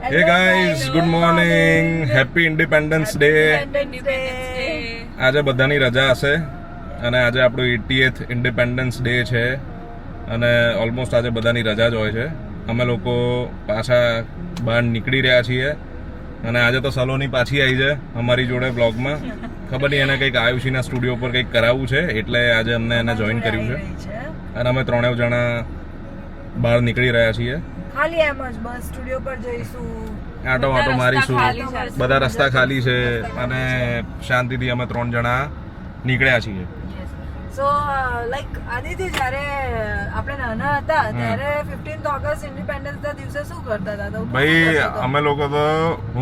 Hey guys, good morning. Happy Independence Day. આજે બધાની રજા હશે અને આજે આપણું 80th ઇન્ડિપેન્ડન્સ ડે છે અને ઓલમોસ્ટ આજે બધાની રજા જ હોય છે. અમે લોકો પાછા બહાર નીકળી રહ્યા છીએ અને આજે તો સલોની પાછી આવી છે અમારી જોડે બ્લોગમાં. ખબર નહીં એને કંઈક આયુષીના સ્ટુડિયો પર કંઈક કરાવવું છે એટલે આજે અમને એને જોઈન કર્યું છે અને અમે ત્રણેય જણા બહાર નીકળી રહ્યા છીએ. ખાલી એમ જ બસ સ્ટુડિયો પર જઈશું, આટો મારીશું, બધા રસ્તા ખાલી છે અને શાંતિથી અમે ત્રણ જણા નીકળ્યા છીએ. સો લાઈક આદિત્ય જ્યારે આપણે નાના હતા ત્યારે 15th ઓગસ્ટ ઇન્ડિપેન્ડન્સ ના દિવસે શું કરતા હતા? ભાઈ અમે લોકો તો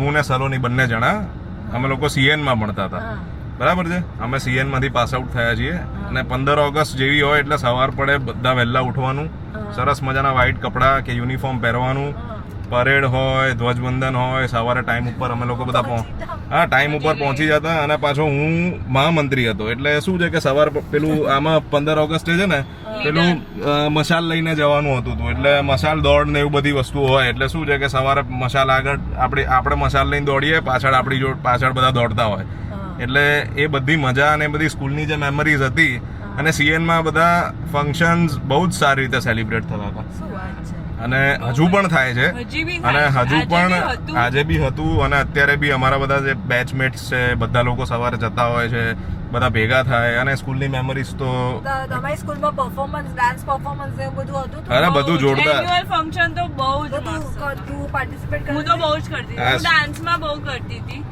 હું ને સલોની બંને જણા અમે લોકો CN માં ભણતા હતા, બરાબર છે. અમે CN માંથી પાસ આઉટ થયા છીએ અને 15 ઓગસ્ટ જેવી હોય એટલે સવાર પડે બધા વહેલા ઉઠવાનું, સરસ મજાના વ્હાઈટ કપડાં કે યુનિફોર્મ પહેરવાનું, પરેડ હોય, ધ્વજવંદન હોય, સવારે ટાઈમ ઉપર અમે લોકો બધા ટાઈમ ઉપર પહોંચી જતા. અને પાછો હું મહામંત્રી હતો એટલે શું છે કે સવાર પેલું આમાં 15 ઓગસ્ટે છે ને પેલું મશાલ લઈને જવાનું હતું એટલે મશાલ દોડ ને એવું બધી વસ્તુ હોય એટલે શું છે કે સવારે મશાલ આગળ આપણે મશાલ લઈને દોડીએ, પાછળ આપણી પાછળ બધા દોડતા હોય એટલે એ બધી મજા અને બધી સ્કૂલની જે મેમરીઝ હતી. અને CN માં બધા ફંક્શન્સ બહુ જ સારી રીતે સેલિબ્રેટ થતા હતા અને હજુ પણ થાય છે અને હજુ પણ આજે બી હતું અને અત્યારે બી અમારા બધા જે બેચમેટ્સ છે બધા લોકો સવારે જતા હોય છે, બધા ભેગા થાય અને સ્કૂલની મેમરીઝ તો તમારી સ્કૂલમાં પરફોર્મન્સ, ડાન્સ પરફોર્મન્સ એવું બધું હતું? અરે બધું જોરદાર. એન્યુઅલ ફંક્શન તો બહુ જ મસ્ત. તું પાર્ટિસિપેટ હું તો બહુ જ કરતી હતી, હું ડાન્સમાં બહુ કરતી હતી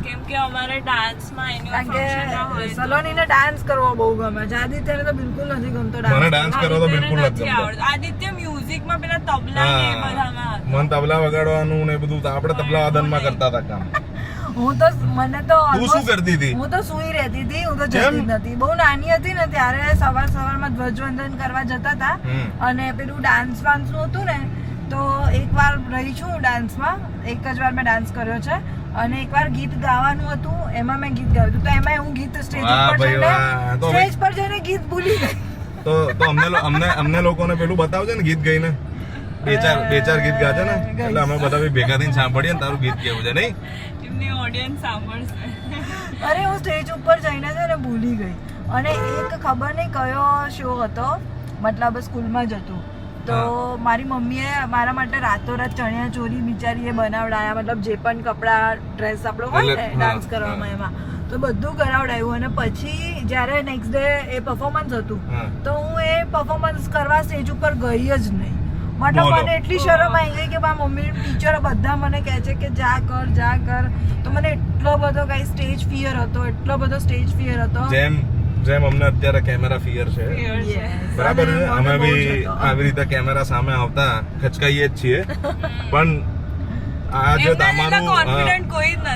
કેમ કે અમારે ડાન્સમાં એન્યુઅલ ફંક્શનમાં હોય તો સલોનીને ડાન્સ કરવો બહુ ગમે છે, આદિત્યને તો બિલકુલ નથી ગમતો મને ડાન્સ કરવો તો બિલકુલ નથી આવડતો. આદિત્ય મ્યુઝિકમાં પેલા તબલા ને એ બધામાં મને તબલા વગાડવાનું ને બધું આપણે તબલા વાદનમાં કરતા હતા કામ. હું તો મને તો તું શું કરતી હતી? હું તો સૂઈ રહેતી હતી, હું તો જતી જ નથી. બહુ નાની હતી ને ત્યારે સવારમાં ધ્વજવંદન કરવા જતા હતા અને પેલું ડાન્સ વાન્સનું હતું ને તો એકવાર રહી છું ડાન્સમાં, એક જ વાર મેં ડાન્સ કર્યો છે અને એકવાર ગીત ગાવાનું હતું એમાં મેં ગીત ગાયું હતું તો એમાં હું ગીત સ્ટેજ પર જઈને ગીત ભૂલી ગઈ. તો અમને લોકોને પેલું બતાવજે ને ગીત ગાઈને બે ચાર ગીત ગાજે ને એટલે અમે બધા ભેગા થઈને સાંભળીએ ને તારું ગીત કેવું છે. નહીં એમની ઓડિયન્સ સાંભળશે. અરે હું સ્ટેજ ઉપર જઈને છે ને ભૂલી ગઈ અને એક ખબર નહીં કયો શો હતો, મતલબ સ્કૂલમાં જ હતું તો મારી મમ્મીએ મારા માટે રાતોરાત ચણિયા ચોરી બિચારીએ બનાવડાયા, મતલબ જે પણ કપડાં ડ્રેસ આપણો હોય ને ડાન્સ કરવામાં એમાં તો બધું કરાવડાયું. અને પછી જ્યારે નેક્સ્ટ ડે એ પરફોર્મન્સ હતું તો હું એ પરફોર્મન્સ કરવા સ્ટેજ ઉપર ગઈ જ નહીં. મતલબ મને એટલી શરમ આવી ગઈ કે મારા મમ્મી ટીચરો બધા મને કહે છે કે જા કર તો મને એટલો બધો કઈ સ્ટેજ ફિયર હતો, એટલો બધો સ્ટેજ ફિયર હતો. જેમ અમને અત્યારે કેમેરા ફિયર છે, બરાબર છે. અમે બી આવી રીતે કેમેરા સામે આવતા ખચકાઈએ જ છીએ પણ આ જે તમારું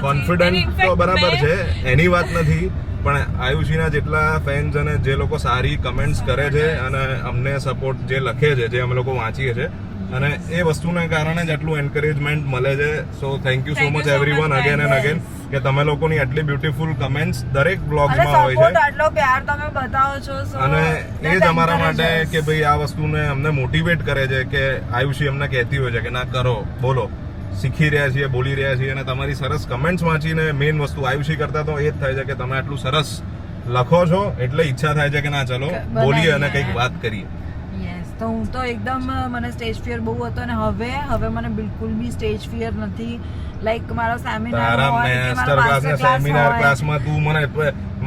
કોન્ફિડન્ટ તો બરાબર છે એની વાત નથી પણ આયુષીના જેટલા ફેન્સ અને જે લોકો સારી કમેન્ટ્સ કરે છે અને અમને સપોર્ટ જે લખે છે, જે અમે લોકો વાંચીએ છીએ અને એ વસ્તુના કારણે જ આટલું એન્કરેજમેન્ટ મળે છે. So thank you so much everyone again and again કે તમે લોકોની આટલી બ્યુટીફુલ કમેન્ટ્સ દરેક બ્લોગ્સમાં હોય છે આટલો પ્યાર તમે બતાવો છો અને એ જ અમારા માટે કે ભાઈ આ વસ્તુને અમને મોટિવેટ કરે છે કે આયુષી અમને કહેતી હોય છે કે ના કરો, બોલો, શીખી રહ્યા છીએ, બોલી રહ્યા છીએ અને તમારી સરસ કમેન્ટ્સ વાંચીને મેઇન વસ્તુ આયુષી કરતા તો એ જ થાય છે કે તમે આટલું સરસ લખો છો એટલે ઈચ્છા થાય છે કે ના ચલો બોલીએ અને કંઈક વાત કરીએ. તો હું તો એકદમ મને સ્ટેજ ફિયર બહુ હતો અને હવે મને બિલકુલ બી સ્ટેજ ફિયર નથી. લાઈક મારો સેમિનાર ક્લાસમાં તું મને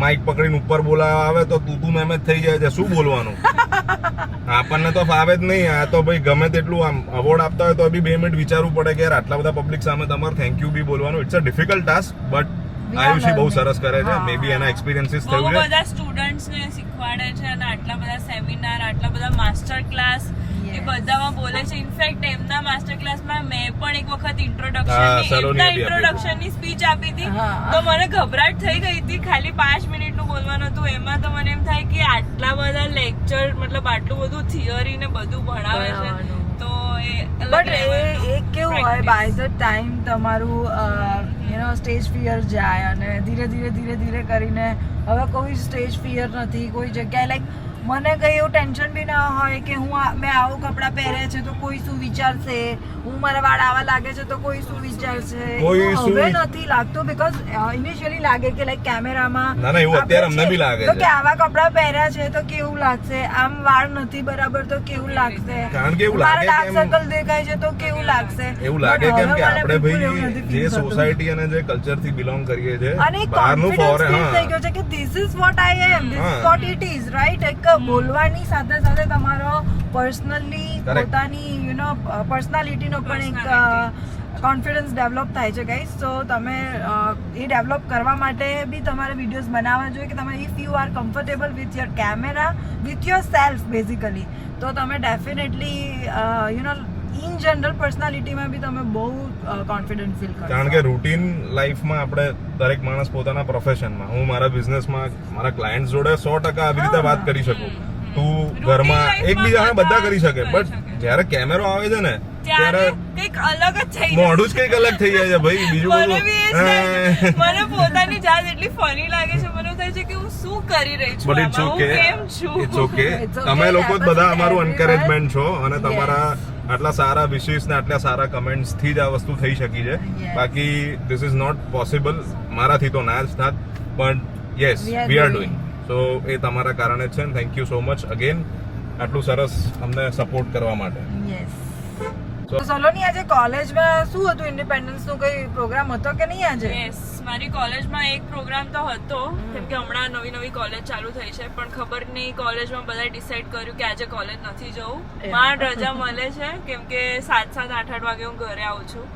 માઇક પકડીને ઉપર બોલાવવા આવે તો તું મેમ જ થઈ જાય છે. શું બોલવાનું? આપણને તો ફાવે જ નહીં. આ તો ભાઈ ગમે તેટલું આમ અવોર્ડ આપતા હોય તો બી 2 મિનિટ વિચારવું પડે કે યાર આટલા બધા પબ્લિક સામે તમારે થેન્ક યુ બી બોલવાનું. It's a difficult task but Ayushi બહુ સરસ કરે છે. મે બી એના એક્સપિરિયન્સીસ થયું છે. બહુ બધા સ્ટુડન્ટ્સને શીખવાડે છે અને આટલા બધા સેમિનાર, આટલા બધા માસ્ટર ક્લાસ એ બધામાં બોલે છે. ઇનફેક્ટ એમના માસ્ટર ક્લાસમાં મેં પણ એક વખત ઇન્ટ્રોડક્શનની સ્પીચ આપી હતી તો મને ગભરાટ થઈ ગઈ હતી. ખાલી 5 મિનિટનું બોલવાનું હતું એમાં તો મને એમ થાય કે આટલા બધા લેક્ચર, મતલબ આટલું બધું થિયરી ને બધું ભણાવે છે તો બટ એ કેવું હોય બાય ધ ટાઈમ તમારું સ્ટેજ ફિયર જાય અને ધીરે ધીરે કરીને હવે કોઈ સ્ટેજ ફિયર નથી કોઈ જગ્યાએ. લાઈક મને કઈ એવું ટેન્શન બી ના હોય કે મેં આવું કપડાં પહેર્યા છે તો કોઈ શું વિચારશે, હું મારા વાળ આવા લાગે છે તો કોઈ શું વિચારશે. કોઈ શું- હવે નથી લાગતું બીકોઝ ઇનિશિયલી લાગે કે લાઈક કેમેરામાં ના, એવું અત્યારે અમને બી લાગે તો છે. કે આવા કપડાં પહેર્યા છે તો કેવું લાગશે, આમ વાળ નથી બરાબર તો કેવું લાગશે, કારણ કે એવું મારા લાગે ડાર્ક કે સર્કલ દેખાય છે તો કેવું લાગશે. એવું લાગે But કેમ હવે કે મને આપણે બિલકુલ એવું ભાઈ નથી જે feel થતું. સોસાયટી અને જે કલ્ચર થી બિલોંગ કરીએ છીએ, અને બહારનું કોન્ફિડન્સ ફોરેન, ફીલ થઈ ગયો છે કે this is what I am, this is હા. What it is, right. એક બોલવાની સાથે સાથે તમારો પર્સનલી Correct. પોતાની પર્સનાલિટીનો પણ એક કોન્ફિડન્સ ડેવલપ થાય છે ગાઈસ. તો તમે એ ડેવલપ કરવા માટે બી તમારે વિડીયોઝ બનાવવા જોઈએ કે તમે if you are comfortable with your camera, with your self basically, તો તમે ડેફિનેટલી ઇન જનરલ પર્સનાલિટીમાં બી તમે બહુ કોન્ફિડન્ટ ફીલ કરો. કારણ કે રૂટીન લાઈફમાં આપણે દરેક માણસ પોતાના પ્રોફેશનમાં, હું મારા બિઝનેસમાં મારા ક્લાયન્ટ્સ જોડે 100% આવી રીતે વાત કરી શકું, તું ઘરમાં life એકબીજાને માં બધા કરી શકે, કરી બટ શકે. જ્યારે કેમેરો આવે છે ને ત્યારે ત્યારે કંઈક અલગ જ થઈ જાય. મોઢું જ કંઈક અલગ થઈ જાય છે ભાઈ, બીજું મને બી એ જ થાય છે. બધું મને પોતાની જાત એટલી ફની લાગે છે, મને એવું થાય છે કે હું શું કરી રહી છું બટ ઇટ્સ આમાં, ઓકે, હું કેમ છું. It's okay. It's okay, તમે લોકો જ happens બધા to અમારું everyone. એન્કરેજમેન્ટ છો અને Yes. તમારા આટલા સારા વિશેષ ને આટલા સારા કમેન્ટ્સ થી જ આ વસ્તુ થઈ શકી છે. Yes. બાકી ધીસ ઇઝ નોટ પોસિબલ, મારાથી તો ના જ થાત, પણ yes We are we are doing. Doing. So એ તમારા કારણે જ છે. Thank you so much again આટલું સરસ અમને સપોર્ટ કરવા માટે. યસ. So- તો સલોની આજે કોલેજમાં શું હતું, ઇન્ડિપેન્ડન્સ નું કઈ પ્રોગ્રામ હતો કે નહીં આજે? Yes, મારી કોલેજમાં એક પ્રોગ્રામ તો હતો, કેમ કે હમણાં નવી કોલેજ ચાલુ થઈ છે, પણ ખબર નહીં કોલેજમાં બધાએ ડિસાઈડ કર્યું કે આજે કોલેજ નથી જવું, માંડ રજા મળે છે, કેમ કે 7-7, 8-8 વાગે હું ઘરે આવું છું,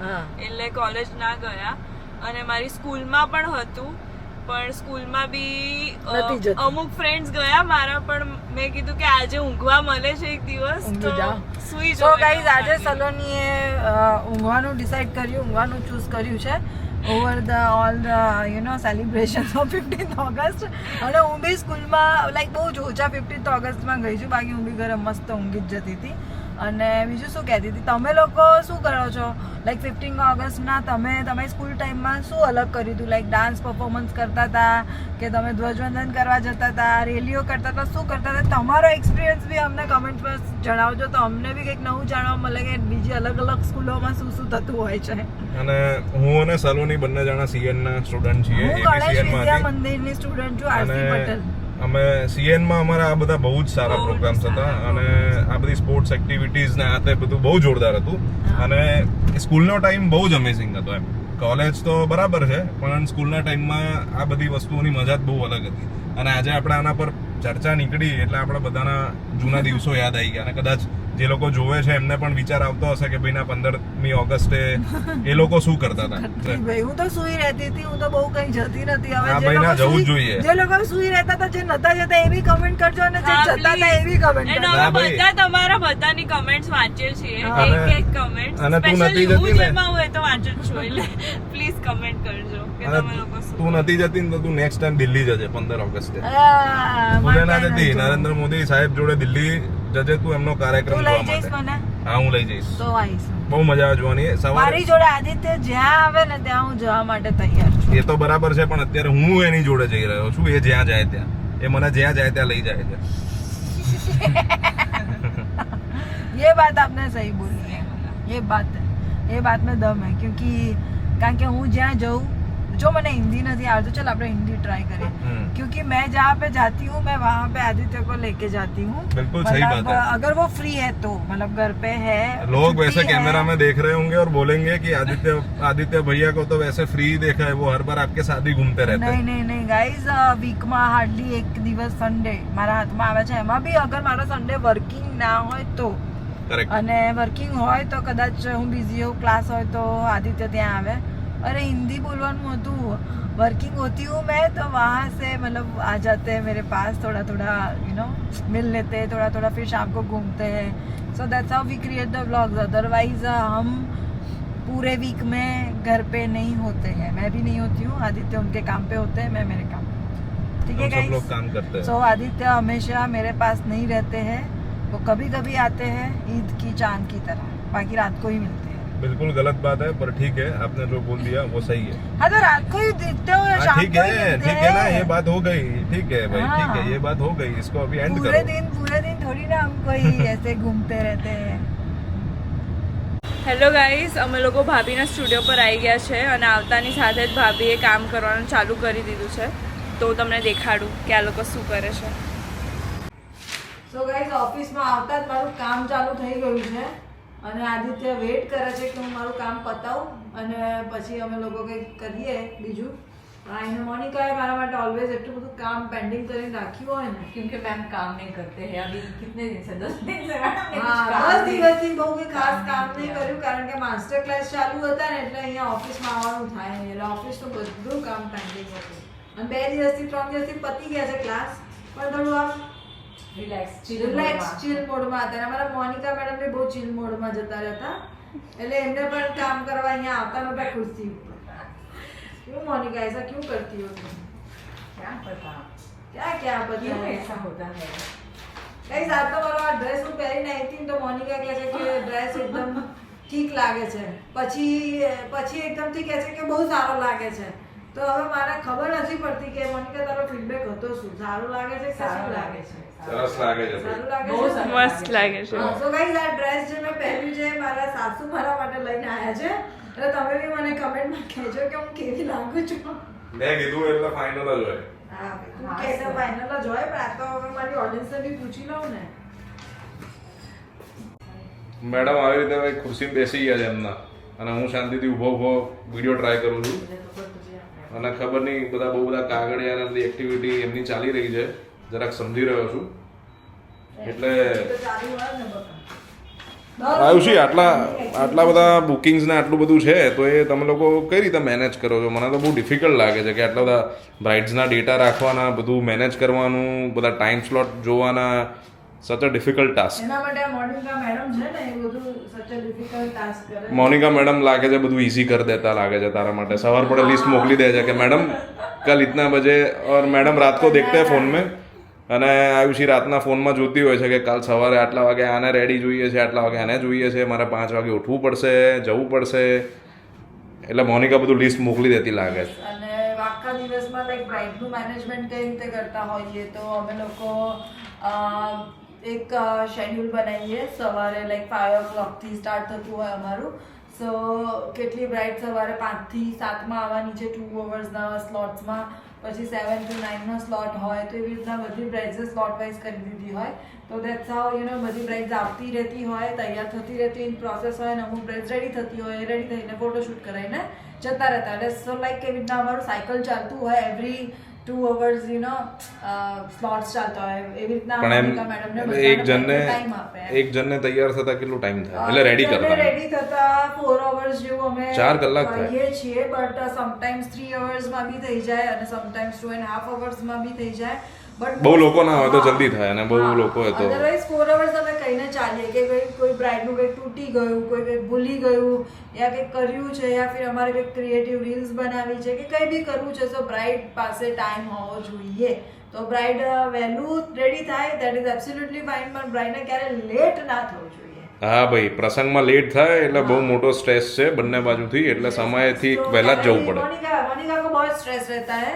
એટલે કોલેજ ના ગયા. અને મારી સ્કૂલમાં પણ હતું, પણ સ્કૂલમાં બી નથી જતી. અમુક ફ્રેન્ડ્સ ગયા મારા, પણ મેં કીધું કે આજે ઊંઘવા મળે છે એક દિવસ, ઊંઘી તો જાઓ. સુઈ સો જાઉં ગાઈઝ એના આજે માટે. સલોનીએ ઊંઘવાનું ડિસાઈડ કર્યું, ઊંઘવાનું ચૂઝ કર્યું છે over the all the celebration of 15th August. અને હું બી સ્કૂલમાં લાઈક બહુ જ ઓછા 15th ઓગસ્ટમાં ગઈ છું, બાકી હું બી ઘરે મસ્ત ઊંઘી જ જતી હતી. અને બીજું શું કહેતી હતી, તમે લોકો શું કરો છો લાઈક 15 ઓગસ્ટના તમે તમારી સ્કૂલ ટાઈમમાં શું અલગ કર્યું હતું? લાઈક ડાન્સ પરફોર્મન્સ કરતા હતા કે તમે ધ્વજવંદન કરવા જતા હતા, રેલીઓ કરતા હતા, શું કરતા હતા? તમારો એક્સપિરિયન્સ બી અમને કમેન્ટમાં જણાવજો, તો અમને બી કંઈક નવું જાણવા મળે કે બીજી અલગ અલગ સ્કૂલોમાં શું શું થતું હોય છે. અને હું અને સલોની બંને જણા સીએન ના સ્ટુડન્ટ છીએ, હું ગણેશ APCN વિદ્યા માંથી. મંદિરની સ્ટુડન્ટ છું, આરસી અને પટેલ. અમે સીએન માં અમારા આ બધા બહુ જ સારા બહુ જ પ્રોગ્રામ્સ હતા, સારા. અને આ બધી સ્પોર્ટ્સ એક્ટિવિટીઝ ને આ તે બધું બહુ જોરદાર હતું. અને સ્કૂલનો ટાઈમ બહુ જ અમેઝિંગ હતો એમ. કોલેજ તો બરાબર છે, પણ સ્કૂલના ટાઈમમાં આ બધી વસ્તુઓની મજા જ બહુ અલગ હતી. અને આજે આપણે આના પર ચર્ચા નીકળી એટલે આપણે બધાના જૂના દિવસો યાદ આવી ગયા, અને કદાચ જે લોકો જોવે છે એમને પણ વિચાર આવતો હશે કે ભાઈ ના 15મી ઓગસ્ટે એ લોકો શું કરતા હતા. ભાઈ હું તો સુઈ રહેતી હતી, હું તો બહુ કઈ જતી નથી. હા હવે ભાઈ, ના જવું જ જોઈએ. જે લોકો સુઈ રહેતા હતા, જે નતા જતા એ બી કમેન્ટ કરજો, અને જે હા, જતા હતા please. એ બી કમેન્ટ And કરજો. ના, અમે ભાઈ. બધા તમારા બધાની કમેન્ટ્સ વાંચીએ છીએ, અને- એક કમેન્ટ. અને તું નથી હું જતી ને? જેમાં હોય તો વાંચું જ છું, એટલે પ્લીઝ કમેન્ટ કરજો કે અને તમે લોકો શું. તું નથી જતી ને તો તું નેક્સ્ટ ટાઈમ દિલ્હી જજે 15 ઓગસ્ટે. આ, મુજે ના મારે જતી, નથી. નરેન્દ્ર મોદી સાહેબ જોડે દિલ્હી જજે તું એમનો કાર્યક્રમ તું જોવા લઈ જઈશ માટે. મને? હા, હું લઈ જઈશ. તો આવીશ. બહુ મજા આવે જોવાની. સવારે મારી જોડે આદિત્ય જ્યાં આવે ને ત્યાં હું જવા માટે તૈયાર છું. એ તો બરાબર છે, પણ અત્યારે હું એની જોડે જઈ રહ્યો છું. એ જ્યાં જાય ત્યાં, એ મને જ્યાં જાય ત્યાં લઈ જાય છે. ये बात आपने सही बोली है, ये बात में दम है, क्योंकि કારણ કે હું જ્યાં जाऊँ, जो मैंने हिंदी नहीं आता, चल આપણે हिंदी ट्राई करें, क्योंकि मैं जहाँ पे जाती हूँ मैं वहाँ पे आदित्य को लेके जाती हूँ. बिल्कुल सही बात है. अगर वो फ्री है तो, मतलब घर पे है, लोग वैसे छुट्टी है. कैमरा में देख रहे होंगे और बोलेंगे कि आदित्य भैया को तो वैसे फ्री ही देखा है, वो हर बार आपके साथ ही घूमते रहते हैं. નહીં ગાઈઝ, વીકમાં હાર્ડલી એક દિવસ સન્ડે મારા હાથમાં આવે છે, એમાં બી અગર મારો સન્ડે વર્કિંગ ના હોય તો, करेक्ट. અને વર્કિંગ હોય તો કદાચ હું બિઝી હોઉં, ક્લાસ હોય તો આદિત્ય ત્યાં આવે. अरे हिंदी बोलवानू હતું, वर्किंग होती हूँ मैं तो वहाँ से मतलब आ जाते हैं मेरे पास, थोड़ा थोड़ा मिल लेते हैं, थोड़ा थोड़ा फिर शाम को घूमते हैं. So that's how we create the vlogs. Otherwise हम पूरे वीक में घर पे नहीं होते हैं. मैं भी नहीं होती हूँ, आदित्य उनके काम पे होते हैं, मैं मेरे काम पे. ठीक है हम सब लोग गाइस. काम करते हैं. सो आदित्य हमेशा मेरे पास नहीं रहते हैं, वो कभी कभी आते हैं ईद की चांद की तरह, बाकी रात को ही मिलते हैं. बिल्कुल गलत बात है, पर ठीक है, आपने जो बोल दिया वो सही है। हाँ तो रात को ही दिखते हो या शाम ठीक को ही है, दिखते ठीक है ना, हैं। ये बात हो गई, ठीक है भाई, हाँ। ठीक है, ये बात हो गई, इसको अभी एंड पूरे करो। दिन थोड़ी ना हम कोई ऐसे घूमते रहते हैं। હેલો ગાઈઝ, અમે લોકો ભાભીના સ્ટુડિયો પર આવી ગયા છે અને આવતાની સાથે જ ભાભીએ કામ કરવાનું ચાલુ કરી દીધું છે. તો હું તમને દેખાડું કે આ લોકો શું કરે છે. સો ગાઈઝ, ઓફિસમાં આવતા જ મારું કામ ચાલુ થઈ ગયું છે અને આદિત્ય વેઇટ કરે છે કે હું મારું કામ પતાવું અને પછી અમે લોકો કંઈક કરીએ બીજું. અને મોનિકાએ મારા માટે ઓલવેઝ એટલું બધું કામ પેન્ડિંગ કરીને રાખ્યું હોય ને, क्योंकि मैम काम नहीं करते हैं अभी कितने दिन से 10 दिन से मैडम ने હા, कुछ काम 10 नहीं દિવસથી બહુ કંઈ ખાસ કામ કામ નહીં નહીં કર્યા. કર્યું કારણ કે માસ્ટર ક્લાસ ચાલુ હતા ને એટલે અહીંયા ઓફિસમાં આવવાનું થાય નહીં એટલે ઓફિસનું બધું કામ પેન્ડિંગ હતું અને 2 દિવસથી 3 દિવસથી પતી ગયા છે ક્લાસ પણ થોડું આમ રિલેક્સ ચીલ મોડમાં હતા અને અમારા મોનિકા મેડમ બી બહુ ચીલ મોડમાં જતા રહેતા એટલે એમને પણ કામ કરવા અહીંયા આવતા નહોતા ખુશી ઉપર. क्यों मोनिका ऐसा क्यों करती हो तुम? क्या पता क्या क्या क्यों बताया ऐसा होता है. કઈ સાત તો મારો આ ડ્રેસ હું પહેરીને આવી હતી ને તો મોનિકા કહે છે કે ડ્રેસ એકદમ ઠીક લાગે છે પછી એકદમથી કહે છે કે બહુ સારો લાગે છે તો હવે મારે ખબર નથી પડતી કે મોનિકા તારો ફીડબેક હતો શું, સારું લાગે છે કે સારું શું લાગે લાગે છે. છે? સરસ લાગે છે. સારું લાગે બહુ છે સારું. મસ્ત લાગે છે. સો ગાઈઝ, આ ડ્રેસ જે મેં પહેર્યું છે મારા સાસુ મારા માટે લઈને આવ્યા છે એટલે તમે બી મને કમેન્ટમાં કહેજો કે હું કેવી લાગુ છું. મેં કીધું એટલે ફાઇનલ જ હોય. હા ભાઈ, તું હા, કે તો સર. ફાઇનલ જ હોય પણ આ તો હવે મારી ઓડિયન્સને બી પૂછી લઉં ને. મેડમ આવી રીતે ભાઈ ખુરશીમાં બેસી ગયા છે એમના અને હું શાંતિથી ઊભો વિડીયો ટ્રાય કરું છું અને ખબર નહીં બહુ બધા કાગળિયા અને બધી એક્ટિવિટી એમની ચાલી રહી છે, જરાક સમજી રહ્યો છું. એટલે તો ચાલુ હોય ને બકા. આયુષી આટલા બધા બુકિંગ્સ ને આટલું બધું છે તો એ તમે લોકો કઈ રીતે મેનેજ કરો છો? મને તો બહુ ડિફિકલ્ટ લાગે છે કે આટલા બધા બ્રાઇડ્સના ડેટા રાખવાના, બધું મેનેજ કરવાનું, બધા ટાઈમ સ્લોટ જોવાના, સચ અ ડિફિકલ્ટ ટાસ્ક. એના માટે આ મોનિકા મેડમ છે ને એ બધું સચ અ ડિફિકલ્ટ ટાસ્ક કરે. મોનિકા મેડમ લાગે છે બધું ઈઝી કરી દેતા લાગે છે તારા માટે. સવાર પડે લિસ્ટ મોકલી દે છે કે મેडम कल इतना बजे, और मैडम रात को देखते हैं फोन में અને આયુષી રાતના ફોનમાં જોતી હોય છે કે કાલ સવારે આટલા વાગે આને રેડી જોઈએ છે, આટલા વાગે આને જોઈએ છે, મારે 5 વાગે ઉઠવું પડશે, જવું પડશે, એટલે મોનિકા બધું લિસ્ટ મોકલી દેતી લાગે છે. અને આખા દિવસમાં લાઈક બ્રાઇડનું મેનેજમેન્ટ કઈ રીતે કરતા હોઈએ તો અમે લોકો એક શેડ્યુલ બનાવીએ. સવારે લાઈક 5 o'clock થી સ્ટાર્ટ થતું હોય અમારું. સો કેટલી બ્રાઇડ સવારે 5 થી 7 માં આવવાની છે 2 અવર્સના સ્લોટ્સમાં, પછી 7 to 9 નો સ્લોટ હોય તો એવી રીતના બધી બ્રાઇડ્સે સ્લોટ વાઇઝ કરી દીધી હોય. તો દેટ્સ હાઉ બધી બ્રાઇડ્સ આવતી રહેતી હોય, તૈયાર થતી રહેતી ઇન પ્રોસેસ હોય, અને અમુક બ્રાઇડ્સ રેડી થતી હોય, રેડી થઈને ફોટોશૂટ કરાવીને જતા રહેતા. એટલે સો લાઈક એવી રીતના અમારું સાયકલ ચાલતું હોય, એવરી 2 hours સ્લોટ્સ ચાલતા હોય. એવી રીતના પણ મોનિકા મેડમને એમ બધાને એક જણને ટાઈમ આપે. એક જણને તૈયાર થતા કેટલો ટાઈમ થાય? એટલે રેડી કરતા રેડી થતા 4 hours જેવું અમે 4 કલાક થાય. કહીએ છીએ, બટ સમટાઈમ્સ 3 hours માં બી થઈ જાય અને સમટાઈમ્સ 2.5 hours માં બી થઈ જાય. બટ બહુ લોકો ના હોય તો જલ્દી થાય અને બહુ લોકો હોય તો અધરવાઇઝ 4 hours અમે કહીને ચાલીએ કે કોઈ બ્રાઇડનું કંઈક તૂટી ગયું, કોઈ કંઈક ભૂલી ગયું, યા કંઈક કર્યું છે, યા ફિર અમારે કંઈક ક્રિએટિવ રીલ્સ બનાવી છે કે કંઈ બી કરવું છે, સો બ્રાઇડ પાસે ટાઈમ હોવો જોઈએ. તો બ્રાઇડ વહેલું રેડી થાય દેટ ઇઝ એબ્સોલ્યુટલી ફાઇન, પણ બ્રાઇડને ક્યારે લેટ ના થવું જોઈએ. હા ભાઈ, પ્રસંગમાં લેટ થાય એટલે બહુ મોટો સ્ટ્રેસ છે બંને બાજુથી, એટલે સમયથી પહેલા જ જવું પડે. मोनिका को बहुत स्ट्रेस रहता है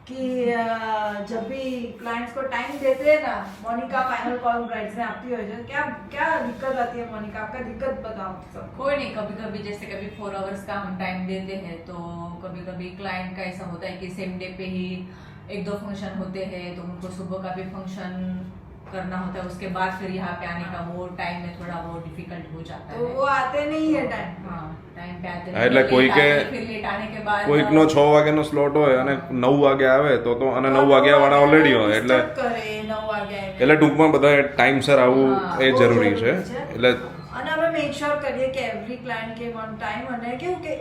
कि जब भी क्लाइंट्स को टाइम देते हैं ना, मोनिका फाइनल कॉल ब्राइड्स में आती है, क्या क्या दिक्कत आती है मोनिका? आपका दिक्कत बताओ सब. कोई नहीं, कभी कभी जैसे कभी 4 hours का हम टाइम देते हैं तो कभी कभी क्लाइंट का ऐसा होता है कि सेम डे पे ही 1-2 फंक्शन होते हैं तो उनको सुबह का भी फंक्शन करना होता है, उसके बाद फिर यहाँ पे आने का वो टाइम में थोड़ा वो डिफिकल्ट हो जाता तो है. वो आते नहीं है टाइम. हाँ, टाइम पे आते હા, એટલે કોઈ કે फिर लेट आने के बाद કોઈકનો 6 વાગ્યાનો સ્લોટ હોય અને 9 વાગે આવે તો અને 9 વાગ્યા વાળા ઓલરેડી હોય એટલે કરે 9 વાગે એટલે ટૂંકમાં બધા ટાઈમસર આવવું એ જરૂરી છે. એટલે અને અમે મેક શ્યોર કરીએ કે એવરી ક્લાયન્ટ કેમ ઓન ટાઈમ. અને કેવું કે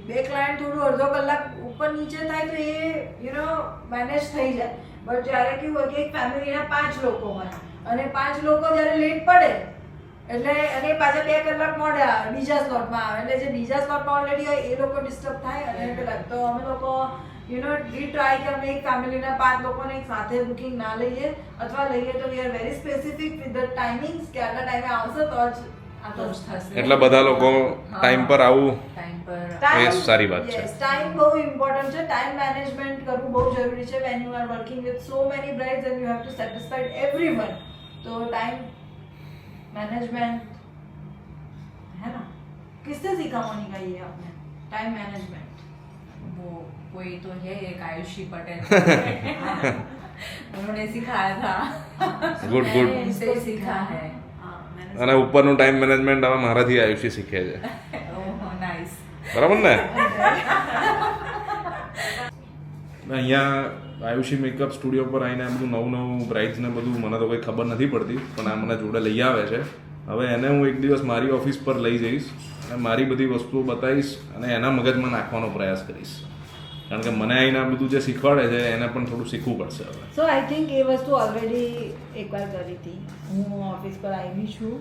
બે ક્લાયન્ટ થોડું અડધો કલાક ઉપર નીચે થાય તો એ મેનેજ થઈ જાય. બટ જ્યારે કેવું હોય કે એક ફેમિલીના 5 લોકો હોય અને 5 લોકો જ્યારે લેટ પડે એટલે અને પાછા 2 કલાક મોડે આવે, બીજા સ્લોટમાં આવે, એટલે જે બીજા સ્લોટમાં ઓલરેડી હોય એ લોકો ડિસ્ટર્બ થાય. અને પેલા તો અમે લોકો વી ટ્રાય કે અમે એક ફેમિલીના 5 લોકોને એક સાથે બુકિંગ ના લઈએ, અથવા લઈએ તો we are very specific with the timings કે આટલા ટાઈમે આવશે તો જ આ તો જ થશે. એટલે બધા લોકો ટાઈમ પર આવું ટાઈમ પર એ સારી વાત છે. ટાઈમ બહુ ઇમ્પોર્ટન્ટ છે. ટાઈમ મેનેજમેન્ટ કરવું બહુ જરૂરી છે. When you are working with so many brides and you have to satisfied everyone, તો टाइम मैनेजमेंट है ना, किससे सीखा मोनिका ये आपने टाइम मैनेजमेंट? वो कोई तो है एक आयुषी पटेल उन्होंने सिखाया था. Good good. उनसे सीखा है. हाँ, मैंने અને ઉપરનું ટાઈમ મેનેજમેન્ટ હવે મારાથી આયુષી શીખે છે, ओह नाइस. બરાબર ને? અહીંયા આયુષી મેકઅપ સ્ટુડિયો પર આવીને આ બધું નવું બ્રાઇડ્સ ને બધું મને તો કંઈ ખબર નથી પડતી, પણ આ મને જોડે લઈ આવે છે. હવે એને હું એક દિવસ મારી ઓફિસ પર લઈ જઈશ અને મારી બધી વસ્તુઓ બતાવીશ અને એના મગજમાં નાખવાનો પ્રયાસ કરીશ, કારણ કે મને આવીને આ બધું જે શીખવાડે છે એને પણ થોડું શીખવું પડશે હવે. સો આઈ થિંક એ વસ્તુ ઓલરેડી એકવાર કરી હતી. હું ઓફિસ પર આવી છું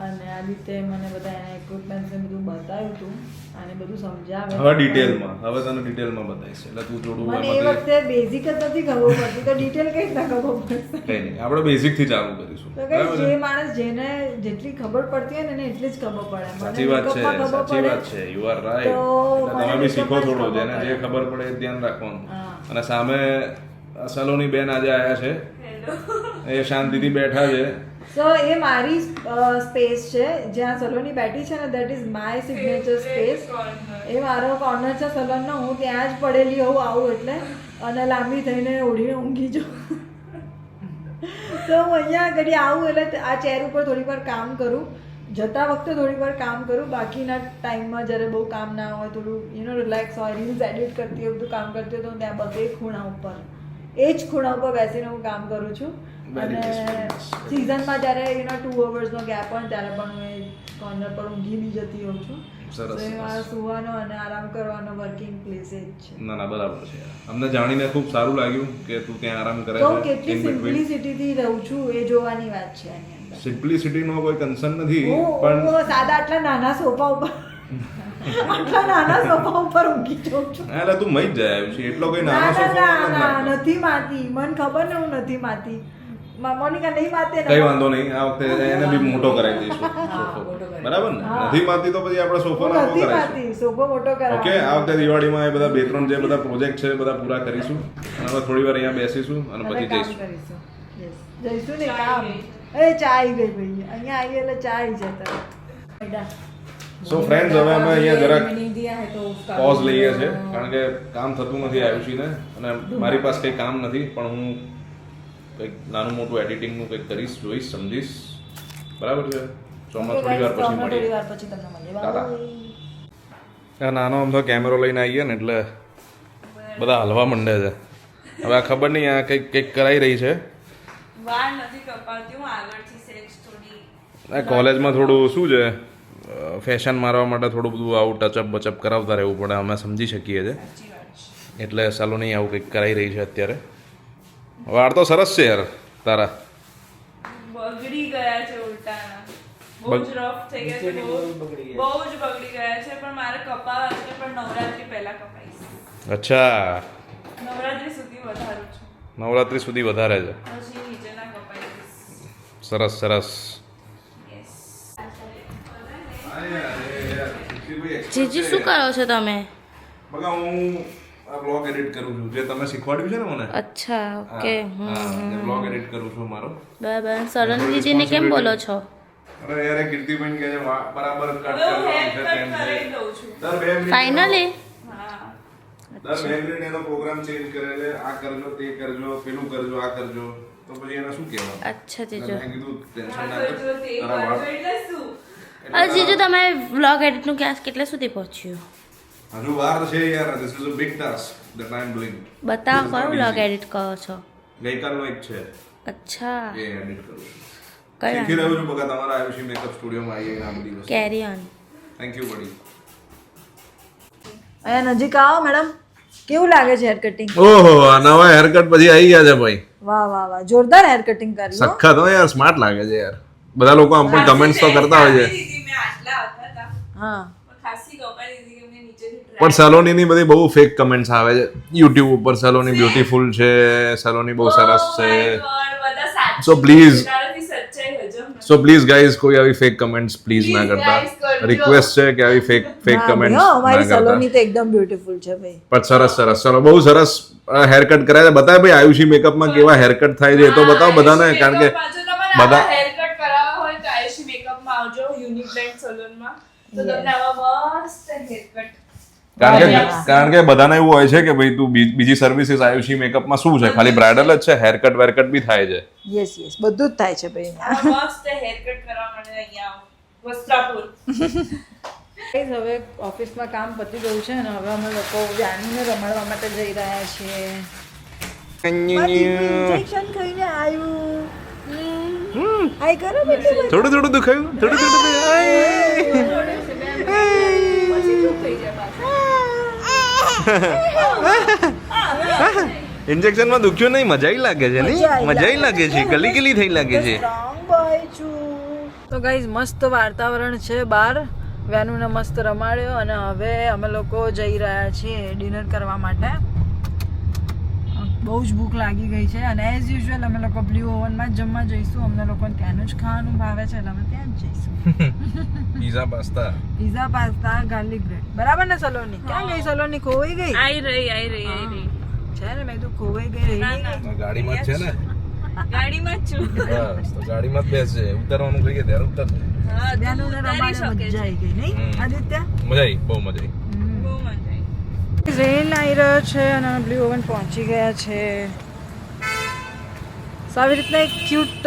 અને આ રીતે મને બધા એના ઇક્વિપમેન્ટ્સ ને બધું બતાવ્યું હતું અને બધું સમજાવે. હવે ડિટેલમાં, હવે તને ડિટેલમાં બતાવીશ, એટલે તું થોડું મને એ એમાંથી વખતે બેઝિક જ નથી ખબર પડતી, તો ડિટેલ કઈ રીતના ખબર પડશે? કંઈ નહીં, આપણે બેઝિકથી ચાલુ કરીશું, તો બરાબર કઈ છે? જે માણસ જેને જેટલી ખબર પડતી હોય ને એને એટલી જ ખબર પડે. મને સાચી વાત છે, makeup માં ખબર સાચી પડે. વાત છે, યુ આર રાઈટ. તો એટલે તમે મને બી શીખો makeup માં જ થોડું, જેને ખબર જે પડે. ખબર પડે એ ધ્યાન રાખવાનું. હા. અને સામે સલોની બેન આજે આયા છે, એ શાંતિથી બેઠા છે. સો એ મારી સ્પેસ છે જ્યાં સલોની બેઠી છે ને, that is my signature space. એ મારો કોર્નર છે સલોનનો. હું ત્યાં જ પડેલી હોઉં આવું એટલે, અને લાંબી થઈને ઓઢીને ઊંઘી જાઉં. તો હું અહીંયા ઘડી આવું એટલે આ ચેર ઉપર થોડીક વાર કામ કરું, જતા વખતે થોડીક વાર કામ કરું, બાકીના ટાઈમમાં જ્યારે બહુ કામ ના હોય, થોડું રિલેક્સ હોય, રીલ્સ એડિટ કરતી હોય, બધું કામ કરતી હોય, તો હું ત્યાં બધે ખૂણા ઉપર એ જ ખૂણા ઉપર બેસીને હું કામ કરું છું. Very અને nice, very nice. સિઝનમાં જ્યારે 2 અવર્સનો ગેપ હોય ત્યારે પણ હું એ કોર્નર પર ઊંઘી બી જતી હોઉં છું. સરસ, તો એ મારો સરસ. સુવાનો અને આરામ કરવાનો વર્કિંગ પ્લેસ એ જ છે. ના ના, બરાબર છે. અમને જાણીને ખૂબ સારું લાગ્યું કે તું ત્યાં આરામ કરે તો છે. કેટલી in between. સિમ્પ્લિસિટીથી રહું છું એ જોવાની વાત છે આની અંદર. સિમ્પ્લિસિટીનો કોઈ કન્સર્ન નથી, હું પણ સાદા આટલા નાના સોફા ઉપર આટલા નાના સોફા ઉપર ઊંઘી જાઉં છું. હા, એટલે તું મઈ જ જાય આવ્યું છે, એટલો કોઈ ના નાનો સોફો ના નથી ના, નાખતો. નથી માતી. મને ખબર ને હું નથી માતી. મોનિકા નહીં માતે ને. કઈ વાંધો નહીં, આ વખતે એને બી મોટો કરાવી દઈશું સોફો, મોટો કરાવી. બરાબર ને? હા. નથી માતી તો પછી આપણે સોફો હું નાનો નથી કરાવીશું. માતી. સોફો મોટો ઓકે, આ કરાવવાનો. વખતે દિવાળીમાં એ બધા 2-3 જે બધા પ્રોજેક્ટ છે એ બધા પૂરા કરીશું અને હવે થોડી વાર અહીંયા બેસીશું અને હવે પછી કામ જઈશું. કરીશું. Yes. જઈશું ને ચા કામ. આવી એ ચા આવી ગઈ ભાઈ. અહીંયા આવીએ એટલે ચા આવી જતા. સો ફ્રેન્ડ્સ, હવે અમે અહીંયા જરાક मैंने दिया है तो उसका પોઝ લઈએ છે, કારણ કે કામ થતું નથી આયુષીને અને મારી પાસે કંઈ કામ નથી, પણ હું કંઈક નાનું મોટું એડિટિંગનું કંઈક કરીશ, જોઈશ, સમજીશ, બરાબર છે? સો અમે થોડી વાર પછી મળીએ. થોડી વાર પછી તમને મળીએ. ટાટા. Bye. આ નાનો અમથો કેમેરો લઈને આવીએ ને એટલે બધા હલવા માંડે છે. હવે આ ખબર નહીં, આ કંઈક કરાઈ રહી છે. વાળ નથી કપાતી હું આગળથી સેજ થોડી. આ કોલેજમાં થોડું શું છે, ફેશન મારવા માટે થોડું બધું આવું ટચઅપ બચઅપ કરાવતા રહેવું પડે, અમે સમજી શકીએ છીએ. સાચી વાત છે. એટલે સલોની આવું કંઈક કરાઈ રહી છે અત્યારે. વાળ તો સરસ છે યાર તારા. બગડી ગયા છે ઉલટાના. બહુ જ રફ થઈ ગયા છે, બહુ જ બગડી ગયા છે, પણ મારે કપાવા છે, પણ નવરાત્રી પહેલા કપાઈશ. અચ્છા, નવરાત્રી સુધી વધારું છું, નવરાત્રી સુધી વધારે છે. પછી નીચેના કપાઈ દઈશ. સરસ સરસ. યસ. જીજી શું કરો છો તમે? બગા હું આ બ્લોગ એડિટ કરું છું, જે તમે શીખવાડ્યું છે ને મને. અચ્છા, ઓકે. બ્લોગ એડિટ કરું છું મારો. બરાબર. સરન જીજીને કેમ બોલો છો? અરે યાર, કીર્તિબેન કહે છે બરાબર કટ હવે હું કરવાનું હેર છે, કટ તેમ છે. કરાવી દઉં છું. દર 2 મિનિટ ફાઇનલી? હા. દર 2 મિનિટ એનો પ્રોગ્રામ ચેન્જ કરે છે, આ કરજો, તે કરજો, પેલું કરજો, આ કરજો, તો પછી એને શું કહેવાનું? અચ્છા એટલે જીજુ. મેં કીધું ટેન્શન આ ના કર, કરજો, તે તારા વાળ. કરજો એટલે શું? અરે જીજુ, તમે વ્લોગ એડિટનું ક્લાસ કેટલા સુધી પહોંચ્યું? હજુ વાર છે યાર, this is a big task that I am doing. બતાવો, કયો વ્લોગ એડિટ કરો છો? ગઈકાલનો એક છે, અચ્છા, એ એડિટ કરું છું. કયા? શીખી રહ્યો છું બગા, તમારા આયુષી મેકઅપ સ્ટુડિયોમાં આવીએ આ બધી વસ્તુ. કેરી ઓન. થેન્ક યુ બડી. અહીંયા નજીક આવો મેડમ. કેવું લાગે છે હેર કટિંગ? ઓહો, આ નવા હેરકટ પછી આવી ગયા છે ભાઈ. વાહ વાહ વાહ, જોરદાર હેર કટિંગ કરી લો. સખત હો યાર, સ્માર્ટ લાગે છે યાર. બધા લોકો આમ પણ કમેન્ટ્સ તો કરતા હોય છે. ખાસી દીધી મેં આટલા હતા તા. હા. પણ ખાસી કપાઈ દીધી કે મેં નીચેથી try પણ સલોનીની બધી બહુ ફેક કમેન્ટ્સ આવે છે યુટ્યુબ ઉપર. સલોની બ્યુટીફુલ છે, સલોની બહુ સરસ છે. Oh my God, બધા સાચું So please. તારાથી સચ્ચાઈ હજમ નથી. સો પ્લીઝ ગાઈઝ કોઈ આવી ફેક કમેન્ટ્સ પ્લીઝ ના કરતા. રિક્વેસ્ટ છે કે આવી ફેક કમેન્ટ્સ ના અમારી કરતા. સલોની તો એકદમ બ્યુટીફુલ છે ભાઈ. પણ સરસ ચલો બહુ સરસ હેર કટ કરાય છે. બતાય ભાઈ આયુષી મેકઅપમાં કેવા હેર કટ થાય છે એ તો બતાવો બધાને, કારણ કે બધા હેર કટ કરાવવા હોય તો આયુષી મેકઅપમાં આવજો, યુનિક બ્લેન્ડ સલૂનમાં. તો તમને આવા મસ્ત હેર કટ. કારણ કે બધાને એવું હોય છે કે ભાઈ તું બીજી સર્વિસીસ આયુષી મેકઅપમાં શું છે, ખાલી બ્રાઇડલ જ છે, હેર કટ વેરકટ બી થાય છે. યસ બધું જ થાય છે ભાઈ. મસ્ત હેર કટ કરવા માટે અહીંયા આવો વસ્ત્રાપુર. હવે ઓફિસમાં કામ પતી ગયું છે અને હવે અમે લોકો વ્યાનીને રમાડવા માટે જઈ રહ્યા છીએ. ઇન્જેક્શન ખાઈને આવ્યું. આઈ કરો બેટી. થોડું દુખાયું, ઇન્જેક્શન માં દુખ્યું નહીં, મજા લાગે છે નહીં, મજા લાગે છે, ગલી થઈ લાગે છે. સ્ટ્રોંગ બોય છું. તો ગાઈઝ મસ્ત વાતાવરણ છે બહાર. વેનુને મસ્ત રમાડ્યો અને હવે અમે લોકો જઈ રહ્યા છીએ ડિનર કરવા માટે. બહુ જ ભૂખ લાગી ગઈ છે અને એઝ યુઝ્યુઅલ અમે લોકો બ્લુ ઓવનમાં જ જમવા જઈશું. અમને લોકોને ત્યાંનું જ ખાવાનું ભાવે છે એટલે અમે ત્યાં જ જઈશું. Pizza pasta garlic bread. બરાબર ને સલોની? ક્યાં ગઈ સલોની? ખોવાઈ ગઈ આઈ રહી છે ને? મેં તો ખોવાઈ ગઈ રહી નહીં ગઈ. ગાડીમાં જ છે ને? ગાડીમાં જ છું. બસ તો ગાડીમાં જ બેસજે, ઉતરવાનું કહીએ ત્યારે ઉતરજે. હા, બેનુને રમાડે મજા આવી ગઈ નહીં આદિત્ય? મજા આવી, બહુ મજા આવી. બહુ મજા આવી. રેન આવી રહ્યો છે અને અમે બ્લુ ઓવન પહોંચી ગયા છે. સો આવી રીતના એક ક્યુટ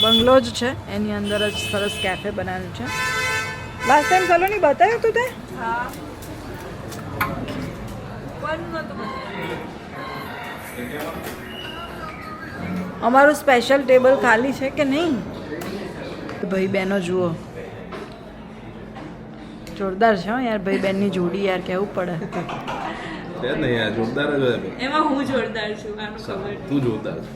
બંગલો જ છે, એની અંદર જ સરસ કેફે બનાવેલું છે. લાસ્ટ ટાઈમ સલોની બતાવ્યું તું તે? હા. પણ નહોતું બતાવ્યું. અમારું સ્પેશિયલ ટેબલ ખાલી છે કે નહીં? ભાઈ બહેનો જુઓ, જોરદાર છે હો યાર. ભાઈ બહેનની જોડી યાર, કેવું પડે. છે ને યાર, જોરદાર જ હોય. એમાં હું જોરદાર છું, આનું ખબર. તું જોરદાર છે.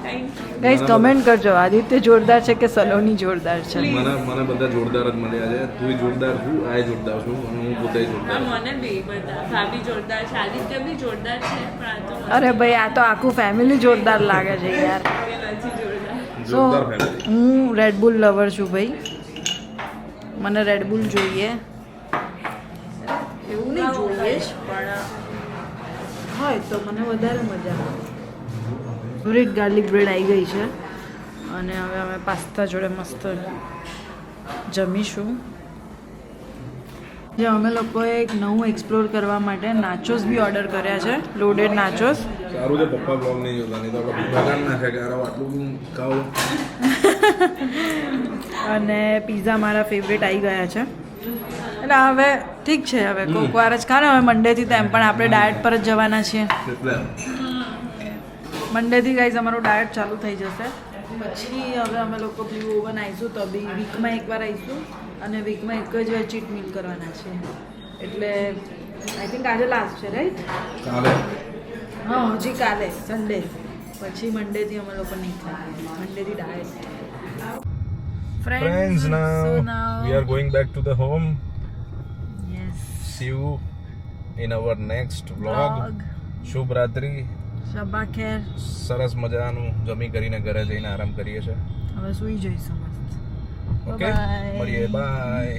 Thank you. ગાઈઝ કમેન્ટ કરજો આદિત્ય જોરદાર છે કે સલોની જોરદાર છે. મને બધા જોરદાર જ મળ્યા છે. તું જોરદાર છું, આ જોરદાર છું અને હું પોતે જોરદાર હા, મને બી બધા ભાભી જોરદાર છે, આદિત્ય બી જોરદાર છે, પણ આ તો અરે ભાઈ આ તો આખું ફેમિલી જોરદાર લાગે છે યાર. મને નથી જોરદાર. સો હું રેડબુલ લવર છું ભાઈ. મને રેડબુલ જોઈએ. એવું નહીં જોઈએ જ, પણ હોય તો મને વધારે મજા આવે. ફેવરિટ ગાર્લિક બ્રેડ આવી ગઈ છે અને હવે અમે પાસ્તા જોડે મસ્ત જમીશું. જે અમે લોકોએ એક નવું એક્સપ્લોર કરવા માટે નાચોસ બી ઓર્ડર કર્યા છે, લોડેડ નાચોસ. સારું છે પપ્પા બ્લોગ નહીં જોતા, નહીં તો આપણે ભગાડ નાખે કે આટલું ખાવ. અને પીઝા મારા ફેવરેટ આવી ગયા છે. એટલે હવે ઠીક છે, હવે કોક વાર જ ખાને. હવે મંડેથી તો એમ પણ આપણે ડાયટ પર જ જવાના છીએ. એટલે મંડેથી ગાઈઝ અમારું ડાયટ ચાલુ થઈ જશે. પછી હવે અમે લોકો બ્લુ ઓવન આવીશું તો બી વીકમાં એકવાર આવીશું અને વીકમાં એક જ વાર ચીટ મીલ કરવાના છે. એટલે આઈ થિંક આજે લાસ્ટ છે રાઈટ? કાલે હા, હજી કાલે સન્ડે. પછી મંડેથી અમે લોકો નહીં ખાઈએ. મંડેથી diet. friends now we are going back to the home. Yes. See you in our next vlog. શુભ રાત્રિ. શબા ખેર. સરસ મજાનું જમી કરીને ઘરે જઈને આરામ કરીએ છીએ. હવે સુઈ જઈશું મસ્ત. ઓકે, મળીએ, બાય.